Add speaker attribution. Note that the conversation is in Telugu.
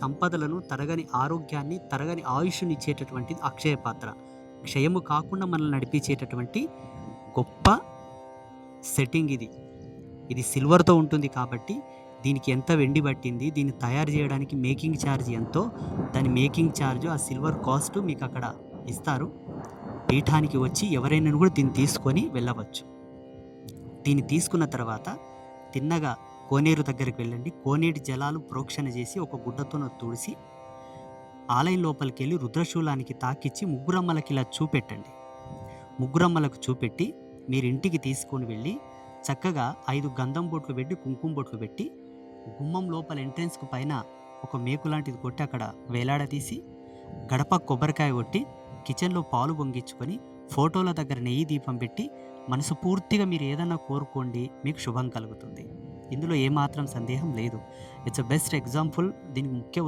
Speaker 1: సంపదలను, తరగని ఆరోగ్యాన్ని, తరగని ఆయుష్‌నిచ్చేటటువంటిది అక్షయ పాత్ర. క్షయము కాకుండా మనల్ని నడిపించేటటువంటి గొప్ప సెట్టింగ్ ఇది. ఇది సిల్వర్‌తో ఉంటుంది కాబట్టి దీనికి ఎంత వెండి పట్టింది, దీన్ని తయారు చేయడానికి మేకింగ్ ఛార్జ్ ఎంతో, దాని మేకింగ్ ఛార్జ్, ఆ సిల్వర్ కాస్ట్ మీకు అక్కడ ఇస్తారు. పీఠానికి వచ్చి ఎవరైనా కూడా దీన్ని తీసుకొని వెళ్ళవచ్చు. దీన్ని తీసుకున్న తర్వాత తిన్నగా కోనేరు దగ్గరికి వెళ్ళండి. కోనేటి జలాలు ప్రోక్షణ చేసి ఒక గుడ్డతోన తుడిసి ఆలయం లోపలికెళ్ళి రుద్రశూలానికి తాకిచ్చి ముగ్గురమ్మలకి ఇలా చూపెట్టండి. ముగ్గురమ్మలకు చూపెట్టి మీరు ఇంటికి తీసుకొని వెళ్ళి చక్కగా 5 గంధం బొట్లు పెట్టి, కుంకుమ బొట్లు పెట్టి, గుమ్మం లోపల ఎంట్రెన్స్‌కు పైన ఒక మేకు లాంటిది కొట్టి అక్కడ వేలాడదీసి, గడప కొబ్బరికాయ కొట్టి, కిచెన్‌లో పాలు పొంగించుకొని, ఫోటోల దగ్గర నెయ్యి దీపం పెట్టి, మనసు పూర్తిగా మీరు ఏదన్నా కోరుకోండి, మీకు శుభం కలుగుతుంది. ఇందులో ఏమాత్రం సందేహం లేదు. It's a best example. దీనికి ముఖ్య